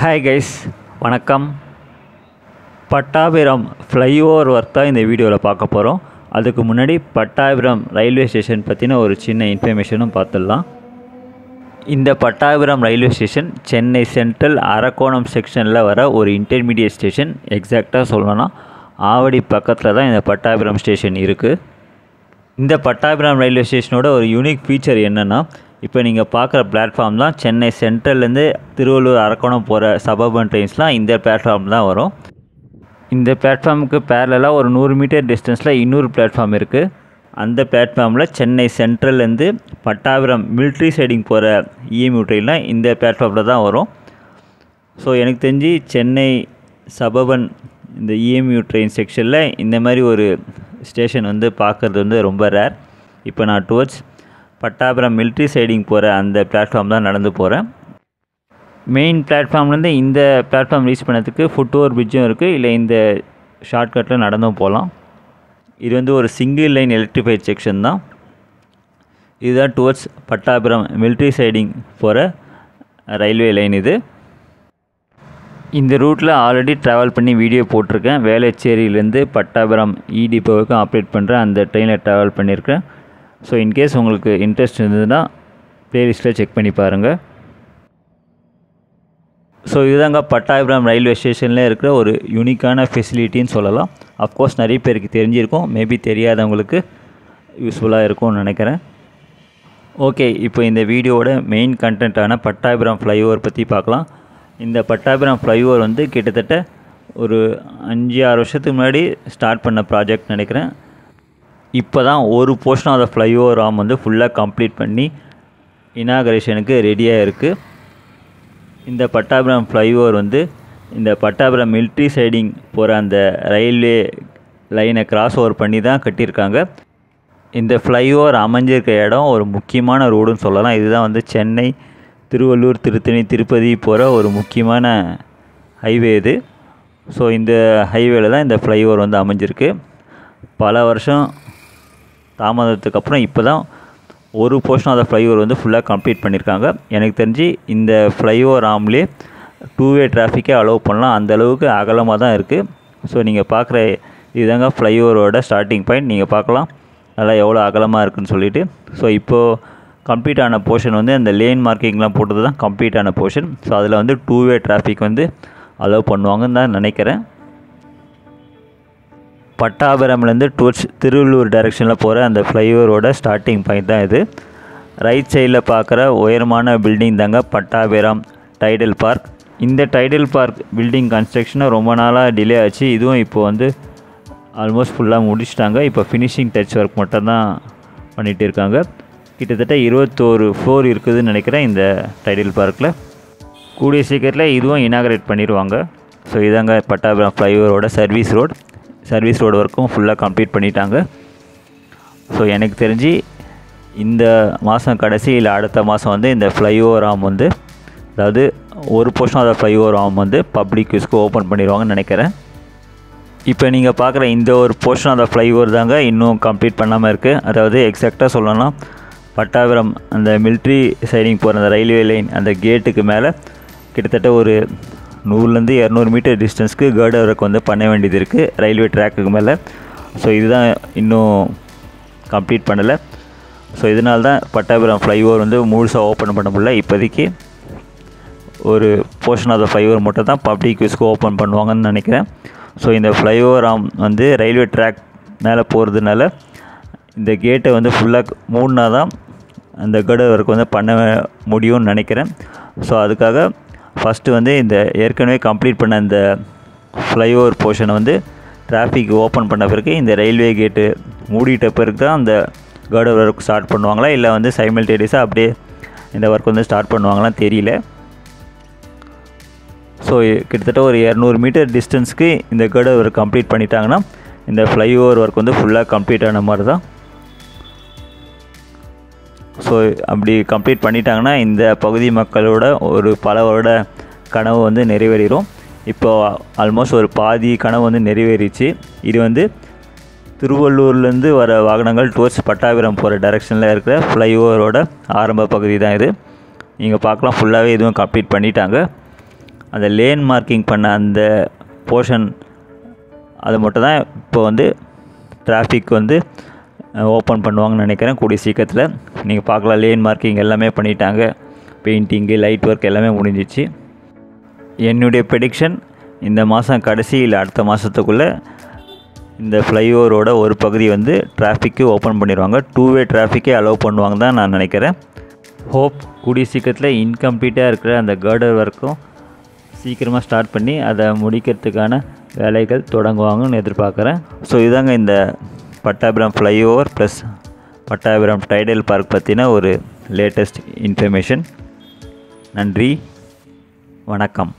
Hi guys, வணக்கம். Pattabiram flyover work தான் இந்த வீடியோவில் பார்க்க போகிறோம். அதுக்கு முன்னாடி பட்டாபிராம் ரயில்வே ஸ்டேஷன் பற்றின ஒரு சின்ன இன்ஃபர்மேஷனும் பார்த்துடலாம். இந்த Pattabiram railway station Chennai central Arakkonam செக்ஷனில் வர ஒரு இன்டர்மீடியட் ஸ்டேஷன். எக்ஸாக்டாக சொல்லணும்னா ஆவடி பக்கத்தில் தான் இந்த பட்டாபிராம் ஸ்டேஷன் இருக்குது. இந்த பட்டாபிராம் ரயில்வே ஸ்டேஷனோட ஒரு யூனிக் ஃபீச்சர் என்னென்னா, இப்போ நீங்கள் பார்க்குற பிளாட்ஃபார்ம் தான் சென்னை சென்ட்ரல்லேருந்து திருவள்ளூர் அரக்கோணம் போகிற சபர்பன் ட்ரெயின்ஸ்லாம் இந்த பிளாட்ஃபார்ம் தான் வரும். இந்த பிளாட்ஃபார்முக்கு பேரலாக ஒரு 100 மீட்டர் டிஸ்டன்ஸில் இன்னொரு பிளாட்ஃபார்ம் இருக்குது. அந்த பிளாட்ஃபார்மில் சென்னை சென்ட்ரல்லேருந்து பட்டாபிராம் மிலிட்ரி சைடிங் போகிற இஎம்யூ ட்ரெயின்லாம் இந்த பிளாட்ஃபார்மில் தான் வரும். ஸோ எனக்கு தெரிஞ்சு சென்னை சபர்பன் இந்த இஎம்யூ ட்ரெயின் செக்ஷனில் இந்த மாதிரி ஒரு ஸ்டேஷன் பார்க்குறது ரொம்ப ரேர். இப்போ நான் டுவர்ட்ஸ் பட்டாபிராம் மிலிட்ரி சைடிங் போகிற அந்த பிளாட்ஃபார்ம் தான் நடந்து போகிறேன். மெயின் பிளாட்ஃபார்ம்லேருந்து இந்த பிளாட்ஃபார்ம் ரீச் பண்ணதுக்கு ஃபுட் ஓவர் பிரிட்ஜும் இருக்குது, இல்லை இந்த ஷார்ட்கட்டில் நடந்தும் போகலாம். இது ஒரு சிங்கிள் லைன் எலக்ட்ரிஃபைட் செக்ஷன் தான். இதுதான் டுவர்ட்ஸ் பட்டாபிராம் மிலிட்ரி சைடிங் போகிற ரயில்வே லைன். இந்த ரூட்டில் ஆல்ரெடி ட்ராவல் பண்ணி வீடியோ போட்டிருக்கேன். வேளச்சேரியிலேருந்து பட்டாபிராம் டிப்போவுக்கும் ஆப்ரேட் பண்ணுறேன். அந்த ட்ரெயினில் ட்ராவல் பண்ணியிருக்கேன். ஸோ இன்கேஸ் உங்களுக்கு இன்ட்ரெஸ்ட் இருந்ததுன்னா ப்ளேலிஸ்ட்டில் செக் பண்ணி பாருங்கள். ஸோ இதுதாங்க பட்டாபிராம் ரயில்வே ஸ்டேஷனில் இருக்கிற ஒரு யூனிக்கான ஃபெசிலிட்டின்னு சொல்லலாம். அஃப்கோர்ஸ் நிறைய பேருக்கு தெரிஞ்சிருக்கும், மேபி தெரியாதவங்களுக்கு யூஸ்ஃபுல்லாக இருக்கும்னு நினைக்கிறேன். ஓகே, இப்போ இந்த வீடியோவோட மெயின் கண்டென்ட்டான பட்டாபிராம் ஃப்ளைஓவர் பற்றி பார்க்கலாம். இந்த பட்டாபிராம் ஃப்ளைஓவர் கிட்டத்தட்ட ஒரு 5-6 வருஷத்துக்கு முன்னாடி ஸ்டார்ட் பண்ண ப்ராஜெக்ட் நினைக்கிறேன். இப்போ தான் ஒரு போர்ஷன் ஆஃப் த ஃப்ளைஓவர் ஆம் ஃபுல்லாக கம்ப்ளீட் பண்ணி இனாகரேஷனுக்கு ரெடியாக இருக்குது. இந்த பட்டாபிராம் ஃப்ளைஓவர் இந்த பட்டாபிராம் மிலிட்ரி சைடிங் போகிற அந்த ரயில்வே லைனை கிராஸ் ஓவர் பண்ணி தான் கட்டியிருக்காங்க. இந்த ஃப்ளைஓவர் அமைஞ்சிருக்க இடம் ஒரு முக்கியமான ரோடுன்னு சொல்லலாம். இதுதான் சென்னை, திருவள்ளூர், திருத்தணி, திருப்பதி போகிற ஒரு முக்கியமான ஹைவே இது. ஸோ இந்த ஹைவேல தான் இந்த ஃப்ளைஓவர் அமைஞ்சிருக்கு. பல வருஷம் தாமதத்துக்கு அப்புறம் இப்போ தான் ஒரு போர்ஷன் ஆஃப் த ஃப்ளைஓவர் ஃபுல்லாக கம்ப்ளீட் பண்ணியிருக்காங்க. எனக்கு தெரிஞ்சு இந்த ஃப்ளைஓவர் ஆம்லேயே 2-வே டிராஃபிக்கே அலோவ் பண்ணலாம், அந்தளவுக்கு அகலமாக தான் இருக்குது. ஸோ நீங்கள் பார்க்குற இதுதாங்க ஃப்ளைஓவரோட ஸ்டார்டிங் பாயிண்ட். நீங்கள் பார்க்கலாம் நல்லா எவ்வளோ அகலமாக இருக்குதுன்னு சொல்லிட்டு. ஸோ இப்போது கம்ப்ளீட் ஆன போர்ஷன் அந்த லேன் மார்க்கிங்லாம் போட்டது தான் கம்ப்ளீட் ஆன போர்ஷன். ஸோ அதில் 2-வே டிராஃபிக் அலோவ் பண்ணுவாங்கன்னு தான் நினைக்கிறேன். பட்டாபிராம்லேருந்து டுவர்ட்ஸ் திருவள்ளூர் டைரெக்ஷனில் போகிற அந்த ஃப்ளைஓவரோட ஸ்டார்டிங் பாயிண்ட் தான் இது. ரைட் சைடில் பார்க்குற உயரமான பில்டிங் தாங்க பட்டாபிராம் டைடல் பார்க். இந்த டைடல் பார்க் பில்டிங் கன்ஸ்ட்ரக்ஷனை ரொம்ப நாளாக டிலே ஆச்சு. இதுவும் இப்போது ஆல்மோஸ்ட் ஃபுல்லாக முடிச்சிட்டாங்க. இப்போ ஃபினிஷிங் டச் ஒர்க் மட்டும்தான் பண்ணிகிட்டு இருக்காங்க. கிட்டத்தட்ட 21 ஃப்ளோர் இருக்குதுன்னு நினைக்கிறேன் இந்த டைடல் பார்க்கில். கூடிய சீக்கிரத்தில் இதுவும் இனாகரேட் பண்ணிடுவாங்க. ஸோ இதாங்க பட்டாபிராம் ஃப்ளைஓவரோட சர்வீஸ் ரோடு ஒர்க்கும் ஃபுல்லாக கம்ப்ளீட் பண்ணிட்டாங்க. ஸோ எனக்கு தெரிஞ்சு இந்த மாதம் கடைசி இல்லை அடுத்த மாதம் இந்த ஃப்ளைஓவர் ஆம் அதாவது ஒரு போர்ஷன் ஆஃப் த ஃப்ளைஓவர் ஆம் பப்ளிக் யூஸ்க்கு ஓப்பன் பண்ணிடுவாங்கன்னு நினைக்கிறேன். இப்போ நீங்கள் பார்க்குற இந்த ஒரு போர்ஷன் ஆஃப் த ஃப்ளைஓவர் தாங்க இன்னும் கம்ப்ளீட் பண்ணாமல் இருக்குது. அதாவது எக்ஸாக்டாக சொல்லணும்னா பட்டாபிராம் அந்த மிலிட்ரி சைடிங் போகிற அந்த ரயில்வே லைன் அந்த கேட்டுக்கு மேலே கிட்டத்தட்ட ஒரு 100-200 மீட்டர் டிஸ்டன்ஸ்க்கு கார்டர் ஒர்க் பண்ண வேண்டியது இருக்குது ரயில்வே ட்ராக்குக்கு மேலே. ஸோ இதுதான் இன்னும் கம்ப்ளீட் பண்ணலை. ஸோ இதனால தான் பட்டாபிராம் ஃப்ளைஓவர் முழுசாக ஓப்பன் பண்ண முடியல. இப்போதைக்கு ஒரு போர்ஷன் ஆஃப் த ஃப்ளைஓவர் மட்டும் தான் பப்ளிக் யூஸ்க்கு ஓப்பன் பண்ணுவாங்கன்னு நினைக்கிறேன். ஸோ இந்த ஃப்ளைஓவர் ஆம் ரயில்வே ட்ராக் மேலே போகிறதுனால இந்த கேட்டை ஃபுல்லாக மூடினா தான் அந்த கார்டர் ஒர்க் பண்ண முடியும்னு நினைக்கிறேன். ஸோ அதுக்காக ஃபஸ்ட்டு இந்த ஏற்கனவே கம்ப்ளீட் பண்ண இந்த ஃப்ளைஓவர் போர்ஷனை டிராஃபிக் ஓப்பன் பண்ண பிறகு இந்த ரயில்வே கேட்டு மூடிட்ட பிறகு தான் அந்த கார்டர் ஒர்க் ஸ்டார்ட் பண்ணுவாங்களா, இல்லை சைமல்டேனியஸாக அப்படியே இந்த ஒர்க் ஸ்டார்ட் பண்ணுவாங்களான்னு தெரியல. ஸோ கிட்டத்தட்ட ஒரு 200 மீட்டர் டிஸ்டன்ஸ்க்கு இந்த கார்டர் ஒர்க் கம்ப்ளீட் பண்ணிட்டாங்கன்னா இந்த ஃப்ளைஓவர் ஒர்க் ஃபுல்லாக கம்ப்ளீட் ஆன மாதிரி தான். ஸோ அப்படி கம்ப்ளீட் பண்ணிட்டாங்கன்னா இந்த பகுதி மக்களோட ஒரு பல வருட கனவு நிறைவேறிடும். இப்போது ஆல்மோஸ்ட் ஒரு பாதி கனவு நிறைவேறிச்சு. இது திருவள்ளூர்லேருந்து வர வாகனங்கள் டுவர்ட்ஸ் பட்டாபிராம் போகிற டைரெக்ஷனில் இருக்கிற ஃப்ளைஓவரோட ஆரம்ப பகுதி தான் இது. நீங்கள் பார்க்கலாம் ஃபுல்லாகவே இதுவும் கம்ப்ளீட் பண்ணிட்டாங்க. அந்த லேன் மார்க்கிங் பண்ண அந்த போர்ஷன் அது மட்டும் தான் இப்போ வந்து டிராஃபிக் வந்து ஓப்பன் பண்ணுவாங்கன்னு நினைக்கிறேன் கூடிய சீக்கிரத்தில். நீங்கள் பார்க்கலாம், லேன் மார்க்கிங் எல்லாமே பண்ணிட்டாங்க, பெயிண்டிங்கு, லைட் ஒர்க் எல்லாமே முடிஞ்சிச்சு. என்னுடைய ப்ரெடிக்ஷன் இந்த மாதம் கடைசி இல்லை அடுத்த மாதத்துக்குள்ளே இந்த ஃப்ளைஓவரோட ஒரு பகுதி வந்து டிராஃபிக்கு ஓப்பன் பண்ணிடுவாங்க. 2-வே டிராஃபிக்கே அலோவ் பண்ணுவாங்க தான் நான் நினைக்கிறேன். ஹோப் கூடிய சீக்கிரத்தில் இன்கம்ப்ளீட்டாக இருக்கிற அந்த கர்டர் ஒர்க்கும் சீக்கிரமாக ஸ்டார்ட் பண்ணி அதை முடிக்கிறதுக்கான வேலைகள் தொடங்குவாங்கன்னு எதிர்பார்க்குறேன். ஸோ இதாங்க இந்த Pattabiram flyover plus Pattabiram Tidel park பற்றின ஒரு லேட்டஸ்ட் இன்ஃபர்மேஷன். நன்றி, வணக்கம்.